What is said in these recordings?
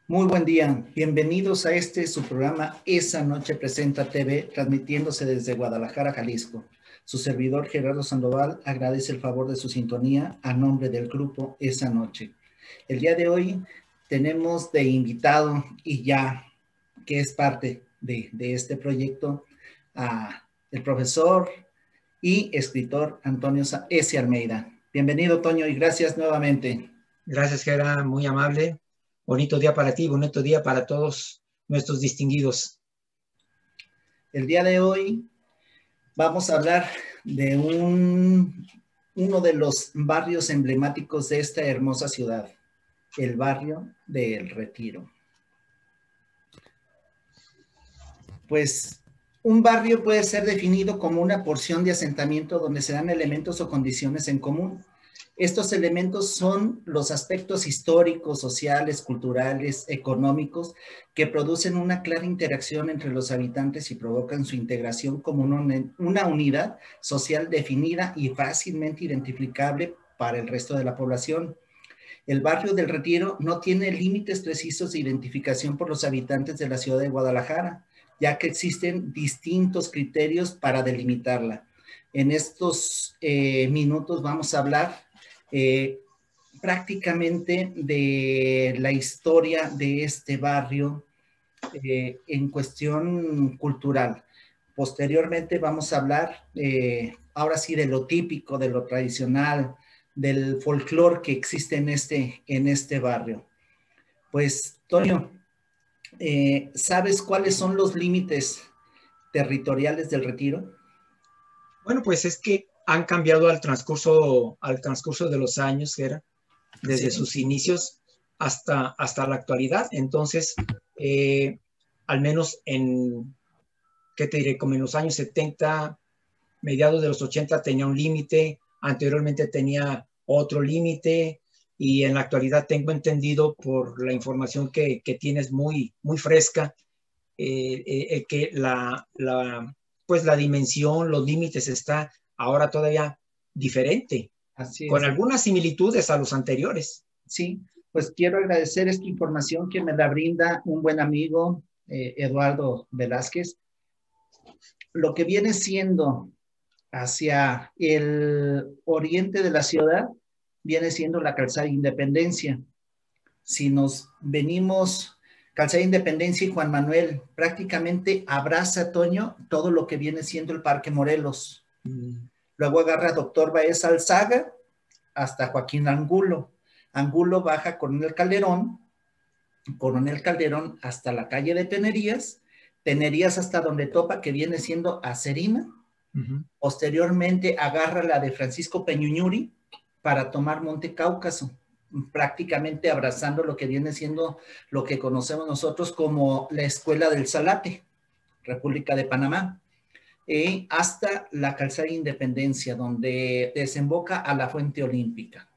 Muy buen día, bienvenidos a su programa Esa Noche Presenta TV, transmitiéndose desde Guadalajara, Jalisco. Su servidor Gerardo Sandoval agradece el favor de su sintonía a nombre del grupo Esa Noche. El día de hoy tenemos de invitado y ya que es parte de este proyecto a el profesor y escritor Antonio S. Almeida. Bienvenido, Toño, y gracias nuevamente. Gracias, Gera, muy amable. Bonito día para ti, bonito día para todos nuestros distinguidos. El día de hoy vamos a hablar de uno de los barrios emblemáticos de esta hermosa ciudad, el barrio del Retiro. Pues un barrio puede ser definido como una porción de asentamiento donde se dan elementos o condiciones en común. Estos elementos son los aspectos históricos, sociales, culturales, económicos, que producen una clara interacción entre los habitantes y provocan su integración como una unidad social definida y fácilmente identificable para el resto de la población. El barrio del Retiro no tiene límites precisos de identificación por los habitantes de la ciudad de Guadalajara, ya que existen distintos criterios para delimitarla. En estos minutos vamos a hablar prácticamente de la historia de este barrio en cuestión cultural. Posteriormente vamos a hablar ahora sí de lo típico, de lo tradicional, del folclore que existe en este barrio. Pues, Toño, ¿sabes cuáles son los límites territoriales del Retiro? Bueno, pues es que han cambiado al transcurso de los años, Gera, desde sus inicios hasta la actualidad. Entonces, al menos ¿qué te diré? Como en los años 70, mediados de los 80 tenía un límite, anteriormente tenía otro límite, y en la actualidad tengo entendido por la información que tienes muy fresca, que pues la dimensión, los límites está ahora todavía diferente, Así con es. algunas similitudes a los anteriores. Sí, pues quiero agradecer esta información que me la brinda un buen amigo, Eduardo Velázquez. Lo que viene siendo hacia el oriente de la ciudad, viene siendo la calzada Independencia. Si nos venimos, calzada Independencia y Juan Manuel, prácticamente abraza, Toño, todo lo que viene siendo el Parque Morelos. Luego agarra Doctor Baez Alzaga hasta Joaquín Angulo. Angulo baja Coronel Calderón hasta la calle de Tenerías, Tenerías hasta donde topa, que viene siendo Acerina. Posteriormente agarra la de Francisco Peñuñuri para tomar Monte Cáucaso, prácticamente abrazando lo que viene siendo lo que conocemos nosotros como la Escuela del Salate, República de Panamá, hasta la calzada Independencia, donde desemboca a la Fuente Olímpica.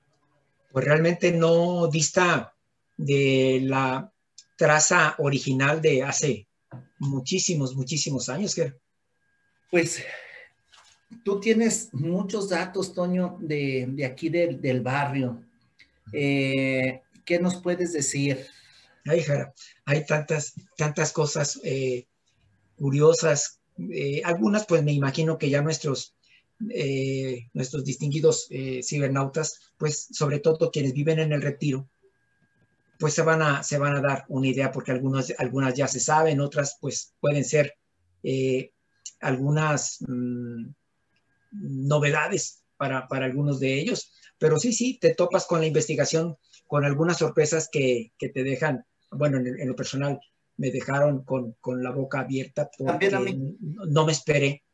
Pues realmente no dista de la traza original de hace muchísimos años, ¿qué? Pues tú tienes muchos datos, Toño, de aquí del barrio. ¿Qué nos puedes decir? Ay, Jara, hay tantas cosas curiosas. Algunas, pues me imagino que ya nuestros distinguidos cibernautas, pues sobre todo quienes viven en el Retiro, pues se van a dar una idea, porque algunas ya se saben, otras pues pueden ser algunas novedades para algunos de ellos. Pero sí, te topas con la investigación, con algunas sorpresas que te dejan, bueno, en lo personal, me dejaron con la boca abierta, porque no me esperé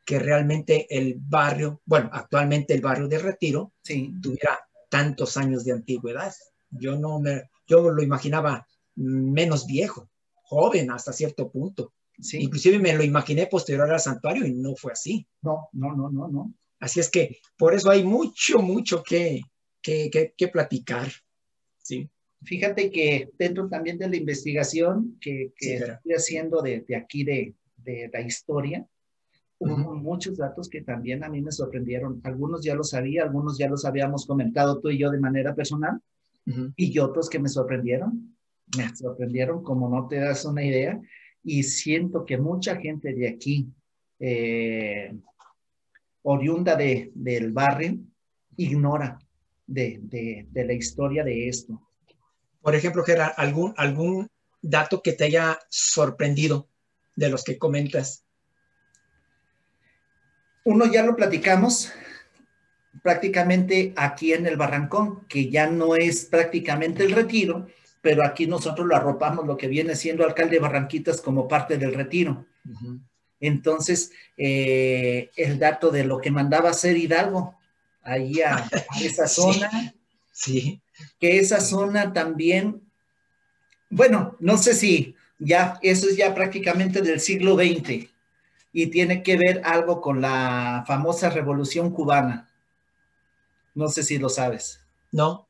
que realmente el barrio, bueno, actualmente el barrio de Retiro, tuviera tantos años de antigüedad. Yo lo imaginaba menos viejo, joven hasta cierto punto. Sí. Inclusive me lo imaginé posterior al santuario y no fue así. No. Así es que por eso hay mucho que platicar. Sí. Fíjate que dentro también de la investigación que estoy haciendo de aquí de la historia, hubo muchos datos que también a mí me sorprendieron. Algunos ya los sabía, algunos ya los habíamos comentado tú y yo de manera personal, y otros que me sorprendieron. me sorprendieron como no te das una idea, y siento que mucha gente de aquí, eh, oriunda del barrio, ignora de la historia de esto. Por ejemplo, Gerard, algún dato que te haya sorprendido de los que comentas. Uno ya lo platicamos prácticamente aquí en el Barrancón, que ya no es prácticamente el Retiro, pero aquí nosotros lo arropamos lo que viene siendo Alcalde de Barranquitas como parte del Retiro. Uh-huh. Entonces, el dato de lo que mandaba hacer Hidalgo, ahí a esa zona, sí. Que esa zona también, bueno, no sé si ya, eso es ya prácticamente del siglo XX y tiene que ver algo con la famosa Revolución Cubana. No sé si lo sabes. No.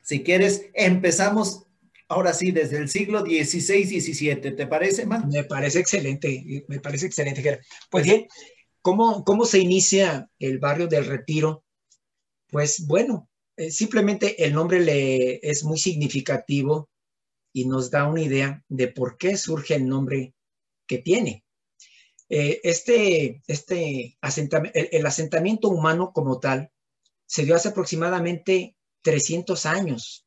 Si quieres, empezamos ahora sí desde el siglo XVI-XVII. ¿Te parece, man? Me parece excelente, Gerard. Pues bien, ¿cómo se inicia el barrio del Retiro? Pues bueno, simplemente el nombre es muy significativo y nos da una idea de por qué surge el nombre que tiene. El asentamiento humano como tal se dio hace aproximadamente 300 años.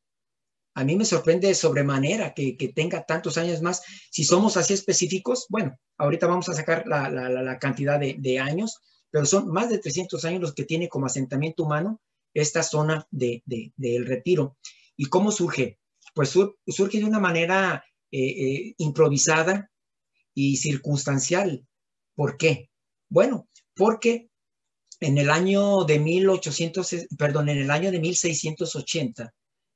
A mí me sorprende sobremanera que tenga tantos años más. Si somos así específicos, bueno, ahorita vamos a sacar la cantidad de años, pero son más de 300 años los que tiene como asentamiento humano esta zona del Retiro. ¿Y cómo surge? Pues surge de una manera improvisada y circunstancial. ¿Por qué? Bueno, porque en el año de 1680,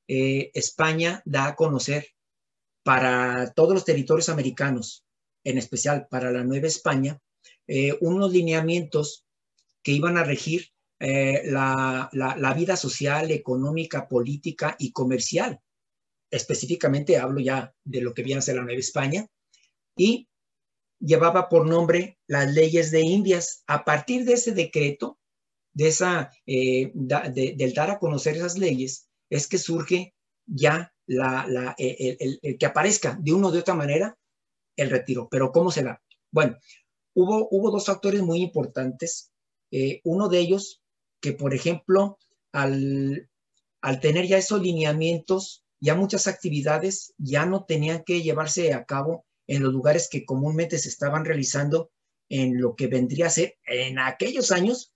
España da a conocer para todos los territorios americanos, en especial para la Nueva España, unos lineamientos que iban a regir la vida social, económica, política y comercial. Específicamente hablo ya de lo que viene a ser la Nueva España, y llevaba por nombre las leyes de Indias. A partir de ese decreto, del dar a conocer esas leyes, es que surge ya el que aparezca de una o de otra manera el Retiro. Pero ¿cómo se da? Bueno, hubo dos factores muy importantes. Uno de ellos, que por ejemplo, al tener ya esos lineamientos, ya muchas actividades ya no tenían que llevarse a cabo en los lugares que comúnmente se estaban realizando en lo que vendría a ser en aquellos años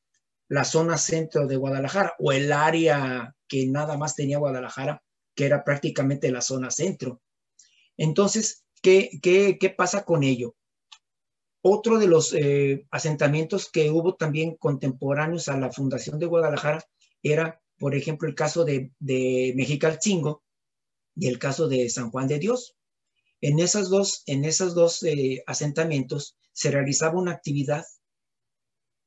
la zona centro de Guadalajara, o el área que nada más tenía Guadalajara, que era prácticamente la zona centro. Entonces, ¿qué pasa con ello? Otro de los asentamientos que hubo también contemporáneos a la fundación de Guadalajara era, por ejemplo, el caso de Mexicalcingo y el caso de San Juan de Dios. En esos dos asentamientos se realizaba una actividad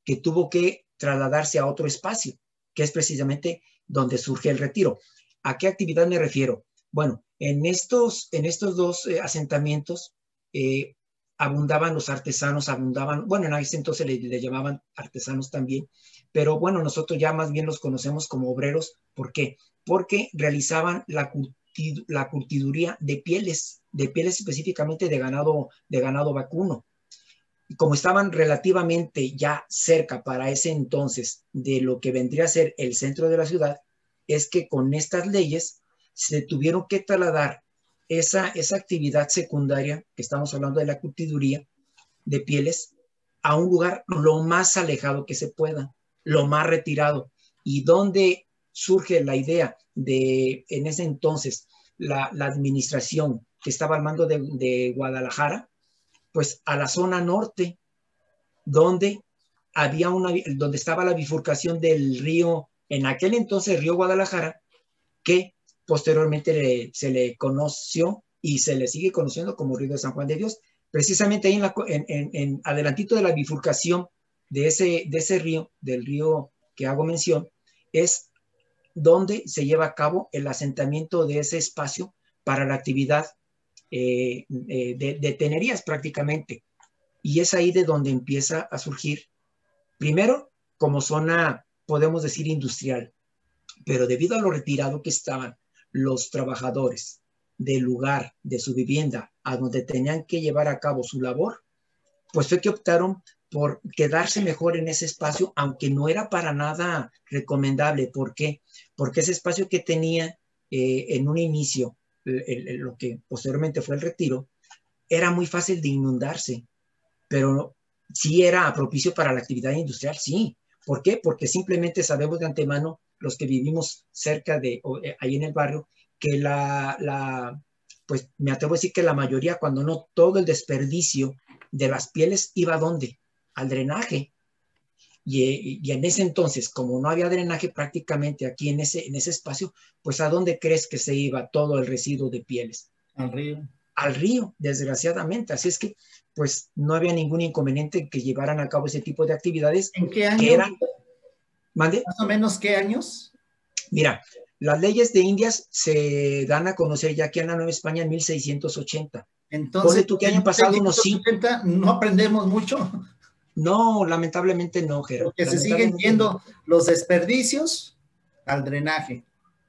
que tuvo que trasladarse a otro espacio, que es precisamente donde surge el Retiro. ¿A qué actividad me refiero? Bueno, en estos dos asentamientos abundaban los artesanos, bueno, en ese entonces le llamaban artesanos también, pero bueno, nosotros ya más bien los conocemos como obreros. ¿Por qué? Porque realizaban la curtiduría de pieles específicamente de ganado vacuno. Y como estaban relativamente ya cerca para ese entonces de lo que vendría a ser el centro de la ciudad, es que con estas leyes se tuvieron que trasladar esa actividad secundaria, que estamos hablando de la curtiduría de pieles, a un lugar lo más alejado que se pueda, lo más retirado, y donde surge la idea de, en ese entonces, la administración que estaba al mando de Guadalajara, pues a la zona norte, donde donde estaba la bifurcación del río, en aquel entonces río Guadalajara, que posteriormente se le conoció y se le sigue conociendo como río de San Juan de Dios. Precisamente ahí en adelantito de la bifurcación de ese río, del río que hago mención, es donde se lleva a cabo el asentamiento de ese espacio para la actividad de tenerías prácticamente. Y es ahí de donde empieza a surgir, primero como zona, podemos decir, industrial, pero debido a lo retirado que estaban los trabajadores del lugar, de su vivienda, a donde tenían que llevar a cabo su labor, pues fue que optaron por quedarse mejor en ese espacio, aunque no era para nada recomendable. ¿Por qué? Porque ese espacio que tenía en un inicio, lo que posteriormente fue el retiro, era muy fácil de inundarse, pero sí era propicio para la actividad industrial, sí. ¿Por qué? Porque simplemente sabemos de antemano, los que vivimos cerca de, ahí en el barrio, que pues me atrevo a decir que la mayoría, cuando no todo el desperdicio de las pieles iba ¿a dónde? Al drenaje. Y en ese entonces, como no había drenaje prácticamente aquí en ese espacio, pues ¿a dónde crees que se iba todo el residuo de pieles? Al río. Al río, desgraciadamente. Así es que, pues, no había ningún inconveniente en que llevaran a cabo ese tipo de actividades ¿En qué que año? eran, ¿mande? Más o menos, ¿qué años? Mira, las leyes de Indias se dan a conocer ya aquí en la Nueva España en 1680. Ponle Entonces, tú que en hayan pasado unos 1680 no aprendemos mucho, No, lamentablemente no, Gerard. porque se siguen Lamentablemente no. yendo los desperdicios al drenaje.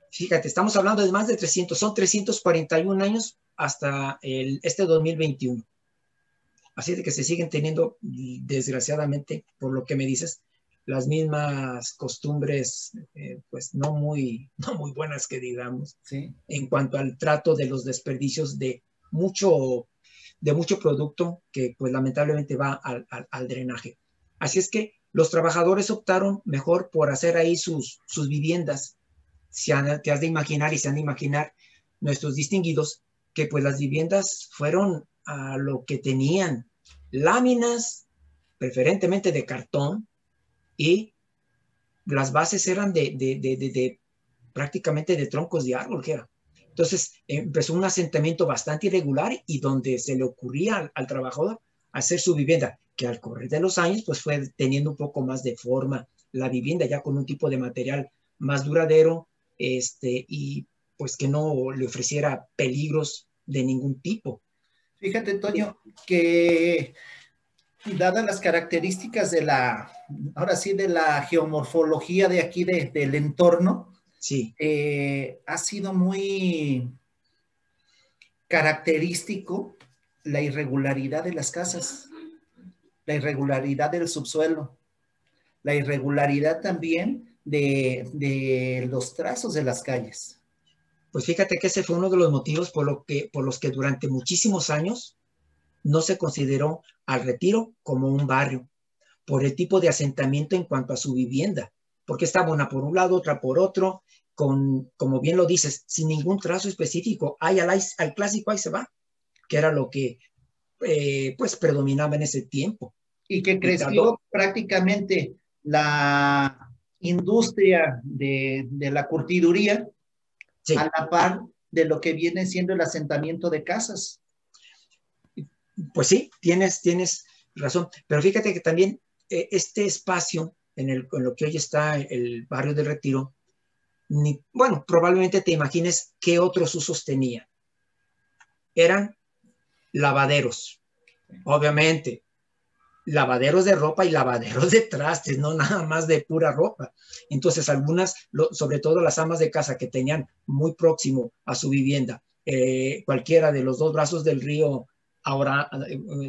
Fíjate, estamos hablando de más de 300, son 341 años hasta este 2021. Así de que se siguen teniendo, desgraciadamente, por lo que me dices, las mismas costumbres, pues no muy buenas que digamos, ¿Sí? en cuanto al trato de los desperdicios mucho, de mucho producto que pues lamentablemente va al drenaje. Así es que los trabajadores optaron mejor por hacer ahí sus viviendas. Te has de imaginar y se han de imaginar nuestros distinguidos que pues las viviendas fueron a lo que tenían, láminas, preferentemente de cartón, y las bases eran de prácticamente de troncos de árbol, que era. Entonces empezó un asentamiento bastante irregular y donde se le ocurría al trabajador hacer su vivienda, que al correr de los años pues fue teniendo un poco más de forma la vivienda, ya con un tipo de material más duradero, y pues que no le ofreciera peligros de ningún tipo. Fíjate, Toño, que dadas las características ahora sí, de la geomorfología de aquí, del entorno, Sí, ha sido muy característico la irregularidad de las casas, la irregularidad del subsuelo, la irregularidad también de los trazos de las calles. pues fíjate que ese fue uno de los motivos por los que durante muchísimos años no se consideró al Retiro como un barrio, por el tipo de asentamiento en cuanto a su vivienda, porque estaba una por un lado, otra por otro, como bien lo dices, sin ningún trazo específico. Al clásico ahí se va, que era lo que pues predominaba en ese tiempo. Y que Y tardó, creció prácticamente la industria de la curtiduría a sí, la par de lo que viene siendo el asentamiento de casas. pues sí, tienes razón, pero fíjate que también este espacio en lo que hoy está el barrio del Retiro, bueno, probablemente te imagines qué otros usos tenía. Eran lavaderos, obviamente, lavaderos de ropa y lavaderos de trastes, no nada más de pura ropa. Entonces, sobre todo las amas de casa que tenían muy próximo a su vivienda, cualquiera de los dos brazos del río, ahora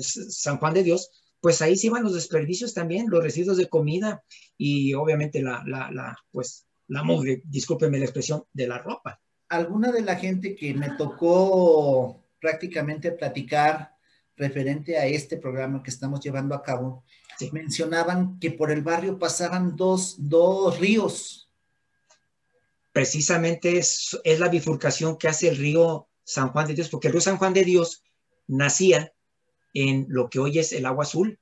San Juan de Dios, pues ahí se iban los desperdicios también, los residuos de comida y obviamente pues la mugre, discúlpeme la expresión, de la ropa. Alguna de la gente que me tocó prácticamente platicar referente a este programa que estamos llevando a cabo, Sí. mencionaban que por el barrio pasaban dos ríos. Precisamente es la bifurcación que hace el río San Juan de Dios, porque el río San Juan de Dios nacía en lo que hoy es el Agua Azul,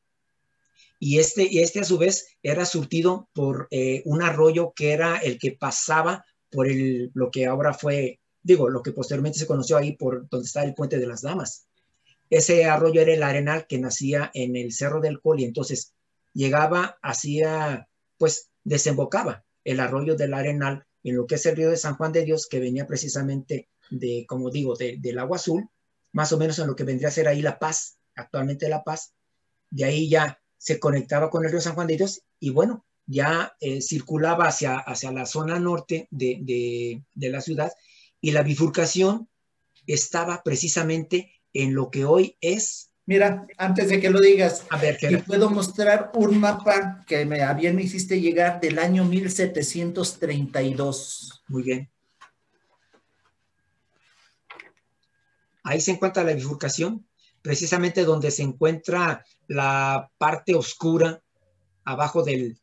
y a su vez era surtido por un arroyo que era el que pasaba por lo que ahora fue, lo que posteriormente se conoció ahí por donde está el Puente de las Damas. Ese arroyo era el Arenal que nacía en el Cerro del Col y entonces llegaba, pues desembocaba el arroyo del Arenal en lo que es el río de San Juan de Dios, que venía precisamente como digo, del Agua Azul, más o menos en lo que vendría a ser ahí La Paz, actualmente La Paz. De ahí ya se conectaba con el río San Juan de Dios y bueno, ya circulaba hacia la zona norte de la ciudad, y la bifurcación estaba precisamente en lo que hoy es. Mira, antes de que lo digas, A ver, te puedo mostrar un mapa que me hiciste llegar del año 1732. Muy bien. Ahí se encuentra la bifurcación, precisamente donde se encuentra la parte oscura abajo de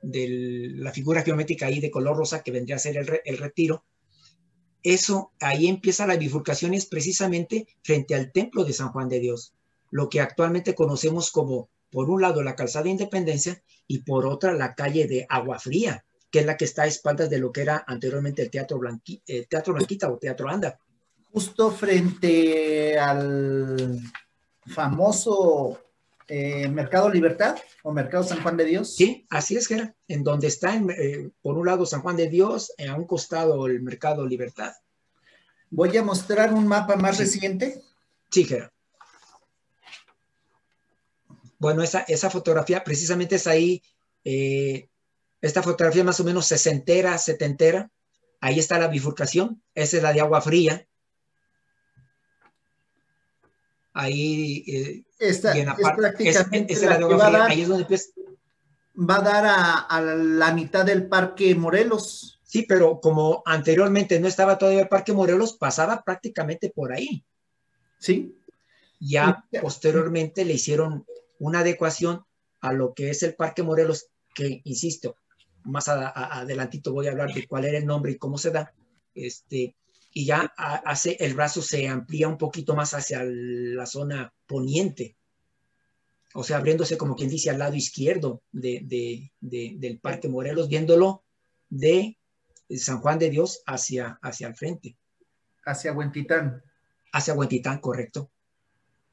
la figura geométrica ahí de color rosa que vendría a ser el retiro. Eso, ahí empieza la bifurcación, es precisamente frente al templo de San Juan de Dios, lo que actualmente conocemos como, por un lado, la calzada Independencia y por otra, la calle de Agua Fría, que es la que está a espaldas de lo que era anteriormente el Teatro Blanquita o Teatro Anda. Justo frente al famoso Mercado Libertad o Mercado San Juan de Dios. Sí, así es, Gera, en donde está, por un lado, San Juan de Dios, a un costado el Mercado Libertad. Voy a mostrar un mapa más reciente. Sí, Gera. Bueno, esa fotografía precisamente es ahí, esta fotografía más o menos sesentera, setentera. Ahí está la bifurcación, esa es la de Agua Fría. Ahí, esta y en es prácticamente es la de Agua Fría. Ahí es donde empieza. Va a dar a la mitad del Parque Morelos. Sí, pero como anteriormente no estaba todavía el Parque Morelos, pasaba prácticamente por ahí. Sí. Ya posteriormente le hicieron una adecuación a lo que es el Parque Morelos, que, insisto, más adelantito voy a hablar de cuál era el nombre y cómo se da, y ya el brazo se amplía un poquito más hacia la zona poniente, o sea, abriéndose como quien dice al lado izquierdo del Parque Morelos, viéndolo de San Juan de Dios hacia el frente. Hacia Huentitán. Hacia Huentitán, correcto.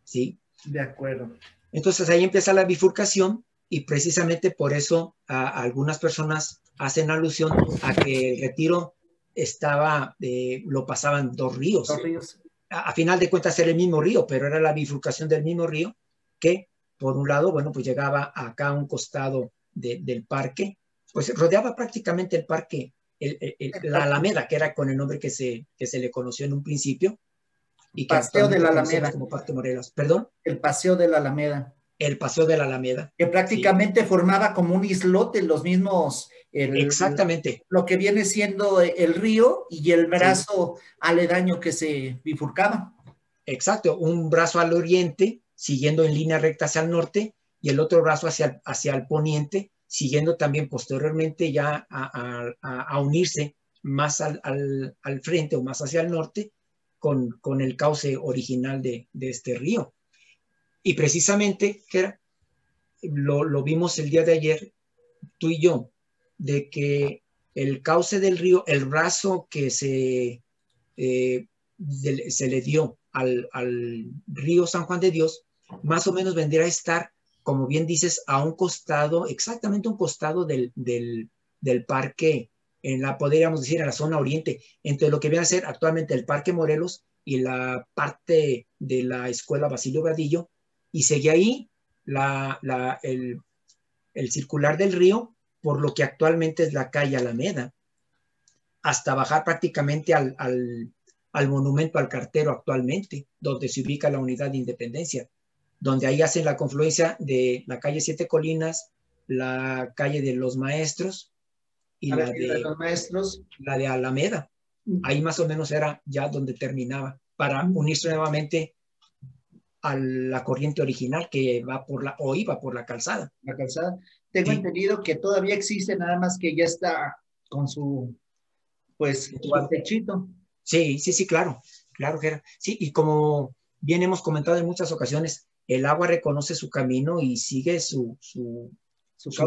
Sí. De acuerdo. Entonces ahí empieza la bifurcación y precisamente por eso algunas personas hacen alusión a que el retiro lo pasaban dos ríos. Dos ríos. A final de cuentas era el mismo río, pero era la bifurcación del mismo río que por un lado, bueno, pues llegaba acá a un costado del parque, pues rodeaba prácticamente el parque, la Alameda, que era con el nombre que se le conoció en un principio. Y que Paseo de la Alameda. Como Parque Morelos. ¿Perdón? El Paseo de la Alameda. El Paseo de la Alameda. Que prácticamente formaba como un islote, los mismos. Exactamente. Lo que viene siendo el río y el brazo aledaño que se bifurcaba. Exacto, un brazo al oriente, siguiendo en línea recta hacia el norte, y el otro brazo hacia el poniente, siguiendo también posteriormente ya a unirse más al frente o más hacia el norte, con el cauce original de este río. Y precisamente, Gera, lo vimos el día de ayer, tú y yo, de que el cauce del río, el brazo que se le dio al río San Juan de Dios, más o menos vendría a estar, como bien dices, a un costado, exactamente un costado del parque, podríamos decir, en la zona oriente, entre lo que viene a ser actualmente el Parque Morelos y la parte de la Escuela Basilio Vadillo, y seguía ahí el circular del río, por lo que actualmente es la calle Alameda, hasta bajar prácticamente al monumento al cartero actualmente, donde se ubica la Unidad de Independencia, donde ahí hacen la confluencia de la calle Siete Colinas, la calle de los Maestros y la de Alameda. Ahí más o menos era ya donde terminaba, para unirse nuevamente a la corriente original que iba por la calzada. La calzada. Tengo entendido que todavía existe, nada más que ya está con su, pues, su techito. Sí, claro, Gera. Sí, y como bien hemos comentado en muchas ocasiones, el agua reconoce su camino y sigue su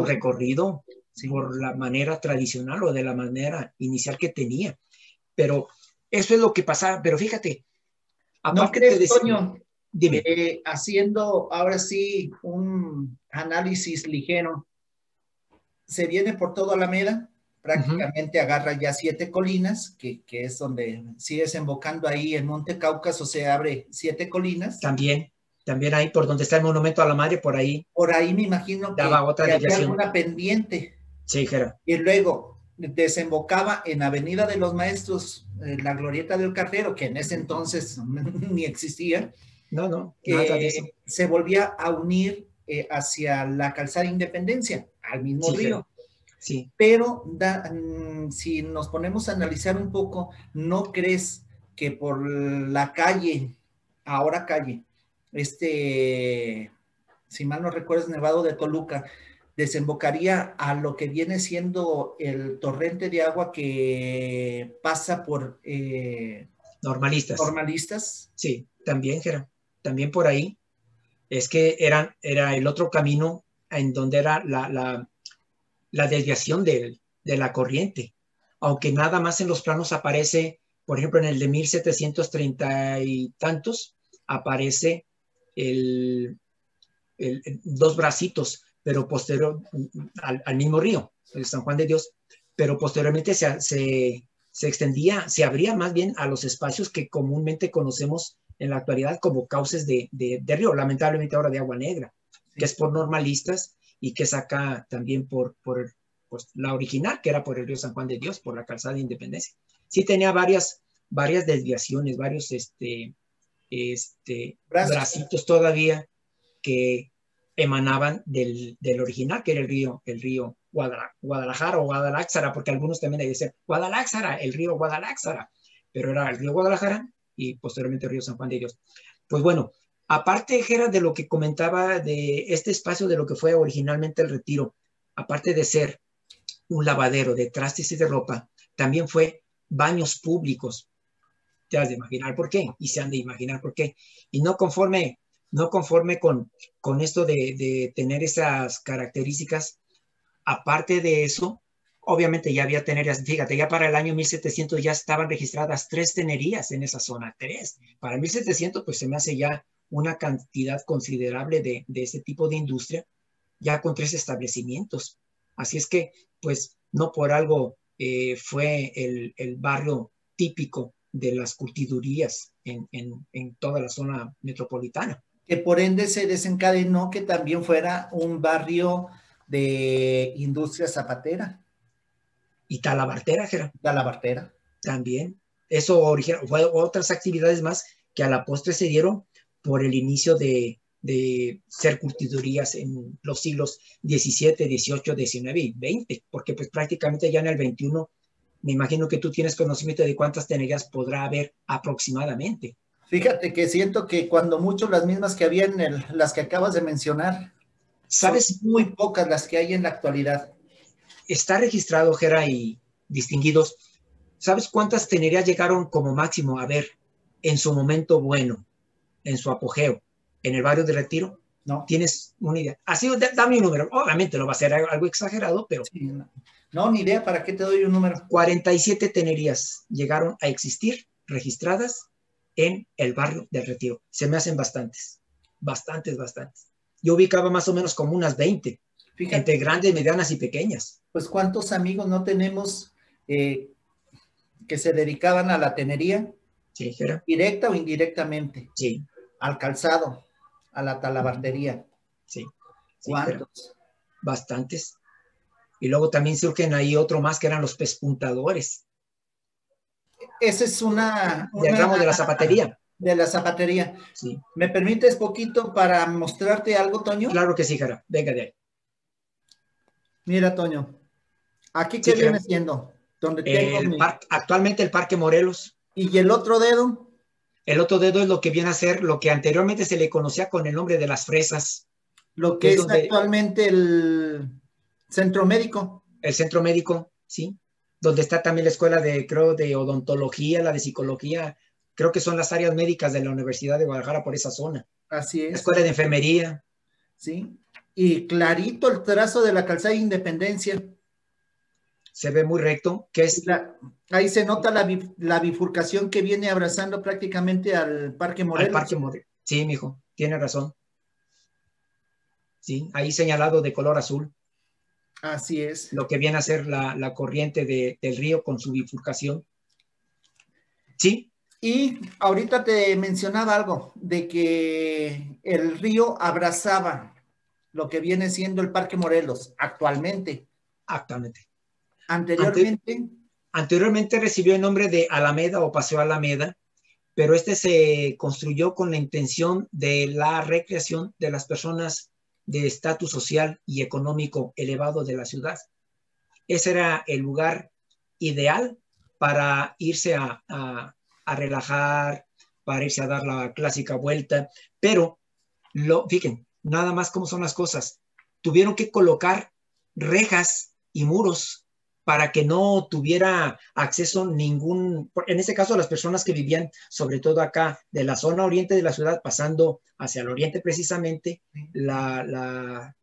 recorrido por la manera tradicional o de la manera inicial que tenía. Pero eso es lo que pasaba. Pero fíjate, aparte de decir, Toño, dime. Haciendo ahora sí un análisis ligero, se viene por todo Alameda, prácticamente agarra ya Siete Colinas, que es donde sigue desembocando ahí en Monte Cáucaso, se abre Siete Colinas. También ahí por donde está el Monumento a la Madre, por ahí. Por ahí me imagino que había alguna pendiente. Sí, Gera. Y luego desembocaba en Avenida de los Maestros, la Glorieta del Carrero, que en ese entonces ni existía, No, nada de eso. se volvía a unir hacia la Calzada Independencia, al mismo Sí, río. sí. Pero si nos ponemos a analizar un poco, ¿no crees que por la calle, ahora calle, si mal no recuerdo, es Nevado de Toluca, desembocaría a lo que viene siendo el torrente de agua que pasa por Normalistas? normalistas? Sí, también, Gera, también por ahí. Es que era el otro camino en donde era la desviación de la corriente. Aunque nada más en los planos aparece, por ejemplo, en el de 1730 y tantos, aparece dos bracitos, pero posterior al mismo río, el San Juan de Dios, pero posteriormente se extendía, se abría más bien a los espacios que comúnmente conocemos en la actualidad como cauces de río, lamentablemente ahora de agua negra, que es por normalistas y que saca también por pues, la original, que era por el río San Juan de Dios, por la calzada de Independencia. Sí tenía varias desviaciones, varios bracitos todavía que emanaban del original, que era el río Guadalajara o Guadalajara, porque algunos también dicen Guadalajara, el río Guadalajara, pero era el río Guadalajara y posteriormente el río San Juan de Dios. Pues bueno, aparte, Gera, de lo que comentaba de este espacio, de lo que fue originalmente el Retiro, aparte de ser un lavadero de trastes y de ropa, también fue baños públicos. Te has de imaginar por qué, y se han de imaginar por qué. Y no conforme con esto de tener esas características, aparte de eso, obviamente ya había tenerías, fíjate, ya para el año 1700 ya estaban registradas 3 tenerías en esa zona, 3. Para 1700 pues se me hace ya una cantidad considerable de ese tipo de industria, ya con 3 establecimientos. Así es que, pues, no por algo fue el barrio típico de las curtidurías en toda la zona metropolitana. Que por ende se desencadenó que también fuera un barrio de industria zapatera. Y Talabartera, Gerard, Talabartera. también. Eso originó, fue otras actividades más que a la postre se dieron por el inicio de ser curtidurías en los siglos XVII, XVIII, XIX y XX, porque pues prácticamente ya en el XXI, me imagino que tú tienes conocimiento de cuántas tenerías podrá haber aproximadamente. Fíjate que siento que cuando mucho las mismas que había las que acabas de mencionar, son ¿Sabes? muy pocas las que hay en la actualidad. Está registrado, Gera, y distinguidos. ¿Sabes cuántas tenerías llegaron como máximo a ver en su momento bueno, en su apogeo, en el barrio de Retiro? No. ¿Tienes una idea? Así, dame un número. Obviamente lo va a ser algo exagerado, pero Sí, no, ni idea. ¿Para qué te doy un número? 47 tenerías llegaron a existir registradas en el barrio del Retiro. Se me hacen bastantes. Yo ubicaba más o menos como unas 20, Fíjate, entre grandes, medianas y pequeñas. pues cuántos amigos no tenemos que se dedicaban a la tenería, Sí, Gera. directa o indirectamente, Sí, al calzado, a la talabartería. sí, sí, Gera. ¿Cuántos? Bastantes. Y luego también surgen ahí otro más que eran los pespuntadores Esa es del ramo de la zapatería. de la zapatería. Sí, ¿Me permites poquito para mostrarte algo, Toño? claro que sí, Jara. Venga de ahí. Mira, Toño, aquí Sí, qué Jara. viene siendo, donde tengo Actualmente el Parque Morelos. y el otro dedo, El otro dedo es lo que viene a ser lo que anteriormente se le conocía con el nombre de las fresas, lo que que es es donde actualmente el centro médico. el centro médico, ¿sí? Donde está también la escuela creo, de odontología, la de psicología, creo que son las áreas médicas de la Universidad de Guadalajara por esa zona. Así La es, escuela de enfermería. ¿sí? Y clarito el trazo de la calzada de Independencia. Se ve muy recto, que es Ahí se nota la bifurcación que viene abrazando prácticamente al Parque al Parque Morelos. Morelos. Sí, mijo, tiene razón. Sí, ahí señalado de color azul, Así es. lo que viene a ser la corriente del río con su bifurcación. Sí, Y ahorita te mencionaba algo de que el río abrazaba lo que viene siendo el Parque Morelos actualmente. actualmente. Ante- Anteriormente, Anteriormente recibió el nombre de Alameda o Paseo Alameda, pero este se construyó con la intención de la recreación de las personas de estatus social y económico elevado de la ciudad. Ese era el lugar ideal para irse a relajar, para irse a dar la clásica vuelta, pero fíjense, nada más cómo son las cosas. Tuvieron que colocar rejas y muros para que no tuviera acceso ningún, en este caso las personas que vivían sobre todo acá de la zona oriente de la ciudad, pasando hacia el oriente precisamente, la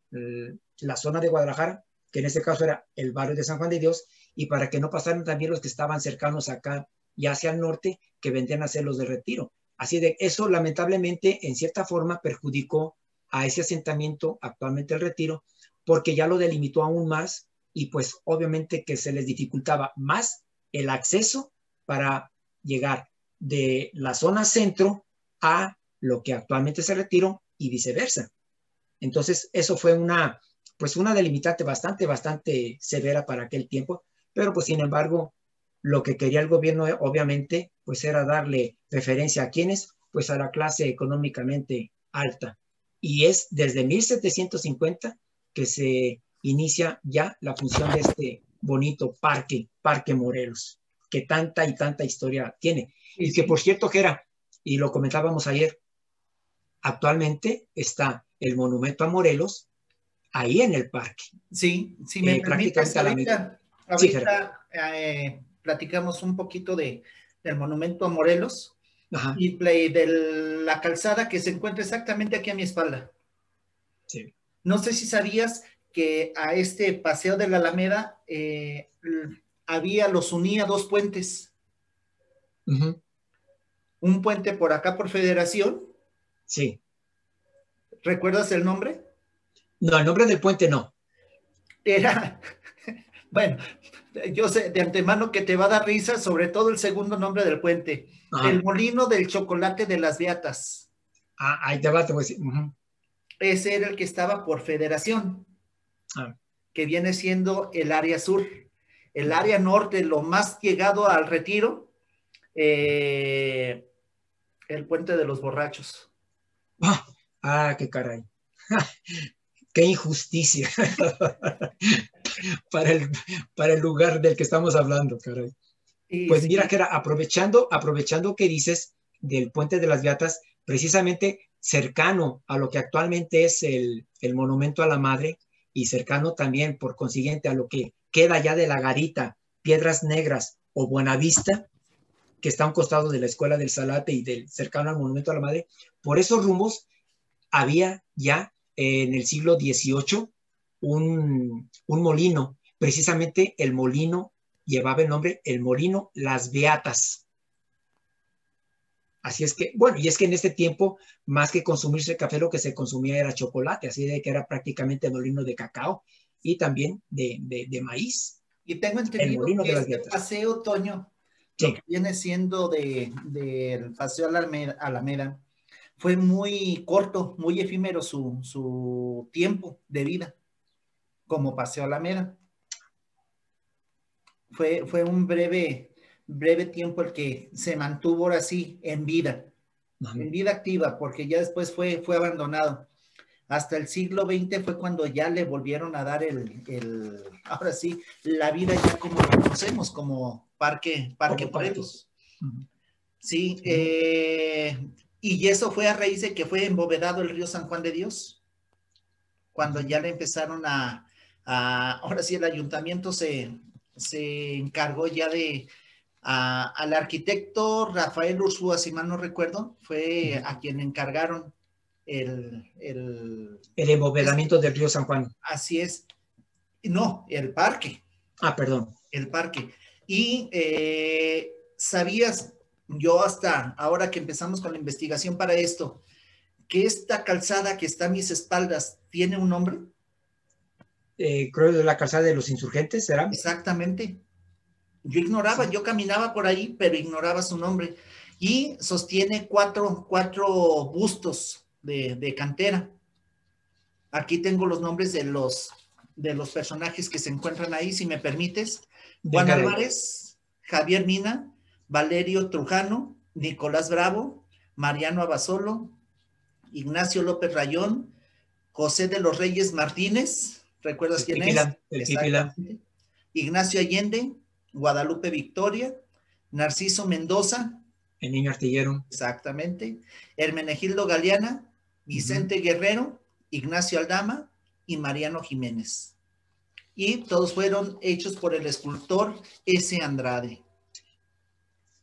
zona de Guadalajara, que en este caso era el barrio de San Juan de Dios, y para que no pasaran también los que estaban cercanos acá y hacia el norte, que vendrían a ser los de Retiro. Así de eso lamentablemente en cierta forma perjudicó a ese asentamiento actualmente el Retiro, porque ya lo delimitó aún más y pues obviamente que se les dificultaba más el acceso para llegar de la zona centro a lo que actualmente es el Retiro y viceversa. Entonces eso fue pues una delimitante bastante severa para aquel tiempo, pero pues sin embargo lo que quería el gobierno obviamente pues era darle preferencia a quienes, pues a la clase económicamente alta. Y es desde 1750 que se inicia ya la función de este bonito Parque Morelos, que tanta y tanta historia tiene. y Y que sí, por cierto, Gera, y lo comentábamos ayer, actualmente está el monumento a Morelos ahí en el parque, sí, si me permites, prácticamente a la mitad. ahorita, Sí, Gera. platicamos un poquito del monumento a Morelos Ajá, y de la calzada que se encuentra exactamente aquí a mi espalda. sí. No sé si sabías que a este paseo de la Alameda los unía dos puentes. Uh-huh. Un puente por acá por Federación. Sí. ¿Recuerdas el nombre? No, el nombre del puente no. Era, bueno, yo sé de antemano que te va a dar risa, sobre todo el segundo nombre del puente. El Ajá. molino del chocolate de las Beatas. Ah, ahí te va, te voy a decir. Uh-huh. Ese era el que estaba por Federación, Ah, que viene siendo el área sur. El uh-huh. área norte, lo más llegado al Retiro, el puente de los borrachos. Qué caray. Qué injusticia para para el lugar del que estamos hablando, caray. Y Pues mira sí, que era aprovechando que dices del Puente de las Beatas, precisamente cercano a lo que actualmente es el Monumento a la Madre y cercano también, por consiguiente, a lo que queda ya de la Garita, Piedras Negras o Buenavista, que está a un costado de la Escuela del Salate y del cercano al Monumento a la Madre, por esos rumbos había ya en el siglo XVIII un molino, precisamente el molino llevaba el nombre el molino Las Beatas. Así es que, bueno, y es que en este tiempo, más que consumirse café, lo que se consumía era chocolate, así de que era prácticamente molino de cacao y también de maíz, y tengo el entendido molino que de las este Beatas. paseo, Toño, lo Sí, que viene siendo del paseo a la Alameda, fue muy corto, muy efímero su tiempo de vida como paseo a Alameda. Fue un breve tiempo el que se mantuvo ahora sí en vida activa, porque ya después fue abandonado. Hasta el siglo XX fue cuando ya le volvieron a dar ahora sí, la vida ya como lo conocemos, como Parque como parque. Morelos. Sí, Sí. y eso fue a raíz de que fue embovedado el río San Juan de Dios, cuando ya le empezaron ahora sí el ayuntamiento se encargó ya al arquitecto Rafael Ursúa, si mal no recuerdo, fue a quien encargaron el, el, El embovedamiento del río San Juan. así es, no, Perdón. el parque. Y sabías, yo hasta ahora que empezamos con la investigación para esto, que esta calzada que está a mis espaldas tiene un nombre. Creo de la calzada de los insurgentes, ¿será? Exactamente. Yo ignoraba, Sí. yo caminaba por ahí, pero ignoraba su nombre. Y sostiene cuatro bustos de cantera. Aquí tengo los nombres de los personajes que se encuentran ahí, si me permites. Juan Venga, Álvarez, Javier Mina, Valerio Trujano, Nicolás Bravo, Mariano Abasolo, Ignacio López Rayón, José de los Reyes Martínez, ¿recuerdas quién es? El Pípila. Exactamente. Ignacio Allende, Guadalupe Victoria, Narciso Mendoza, el niño artillero. Exactamente. Hermenegildo Galeana, Vicente Guerrero, Ignacio Aldama y Mariano Jiménez. Y todos fueron hechos por el escultor S. Andrade.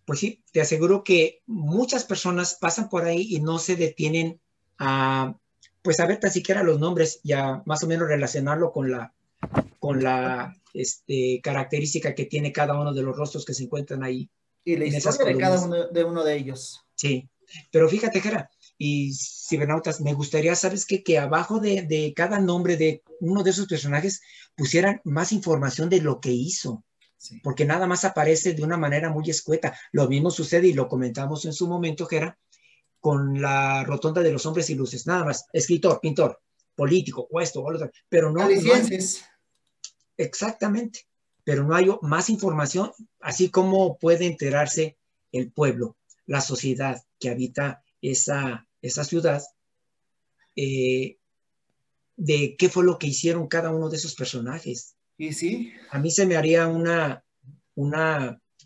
Pues sí, te aseguro que muchas personas pasan por ahí y no se detienen a, pues a ver tan siquiera los nombres y a más o menos relacionarlo con la característica que tiene cada uno de los rostros que se encuentran ahí Y la en esas historia de cada columnas. uno de ellos. Sí, pero fíjate, Jera, y cibernautas, me gustaría, ¿sabes qué? Que abajo de cada nombre de uno de esos personajes pusieran más información de lo que hizo. Sí. Porque nada más aparece de una manera muy escueta. Lo mismo sucede, y lo comentamos en su momento, Jera, con la rotonda de los hombres y luces. Nada más, escritor, pintor, político, o esto, o lo otro. Pero no hay, exactamente, pero no hay más información, así como puede enterarse el pueblo, la sociedad que habita esa ciudad, de qué fue lo que hicieron cada uno de esos personajes. Y sí. A mí se me haría una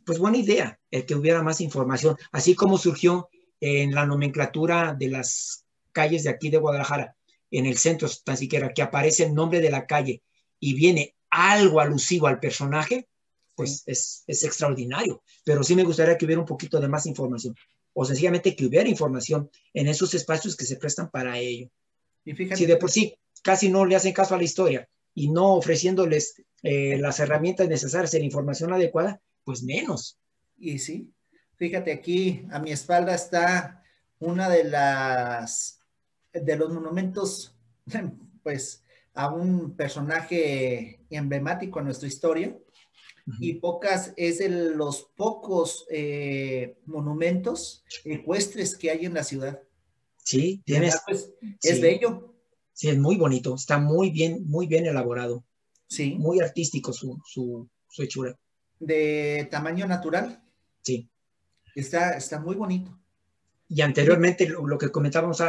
pues buena idea el que hubiera más información, así como surgió en la nomenclatura de las calles de aquí de Guadalajara, en el centro tan siquiera, que aparece el nombre de la calle y viene algo alusivo al personaje, pues sí. es extraordinario. Pero sí me gustaría que hubiera un poquito de más información, o sencillamente que hubiera información en esos espacios que se prestan para ello. Y fíjate, si de por sí casi no le hacen caso a la historia y no ofreciéndoles las herramientas necesarias y la información adecuada, pues menos. Y sí, fíjate, aquí a mi espalda está una de los monumentos, pues, a un personaje emblemático en nuestra historia. Y es de los pocos monumentos ecuestres que hay en la ciudad. Sí, tienes. Verdad, pues, sí. Es bello. Sí, es muy bonito, está muy bien elaborado. Sí. Muy artístico su hechura. De tamaño natural. Sí. Está muy bonito. Y anteriormente, lo que comentábamos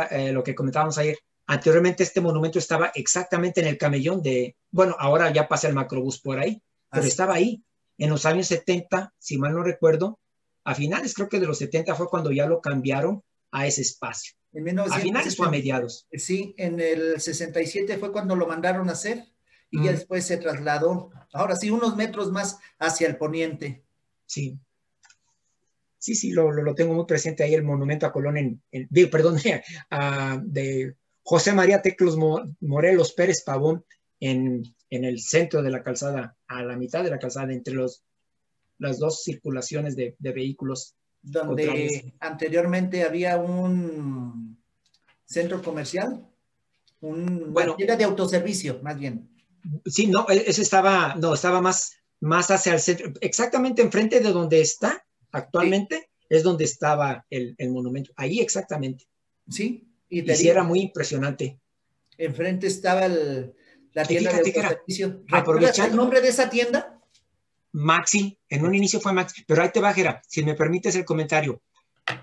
ayer, anteriormente este monumento estaba exactamente en el camellón bueno, ahora ya pasa el macrobús por ahí, pero estaba ahí. En los años 70, si mal no recuerdo, a finales creo que de los 70 fue cuando ya lo cambiaron a ese espacio. A finales o a mediados. Sí, en el 67 fue cuando lo mandaron a hacer y ya después se trasladó, ahora sí, unos metros más hacia el poniente. Sí. Sí, lo tengo muy presente ahí, el monumento a Colón de José María Teclos Morelos Pérez Pavón en el centro de la calzada, a la mitad de la calzada, entre las dos circulaciones de vehículos. Donde anteriormente había un centro comercial, una tienda de autoservicio, más bien. Sí, no, ese estaba más hacia el centro, exactamente enfrente de donde está actualmente, sí. Es donde estaba el monumento, ahí exactamente. Sí. Y sí era muy impresionante. Enfrente estaba la tienda de autoservicio. ¿Recuerdas el nombre de esa tienda? Maxi, en un inicio fue Maxi, pero ahí te va, Jera, si me permites el comentario.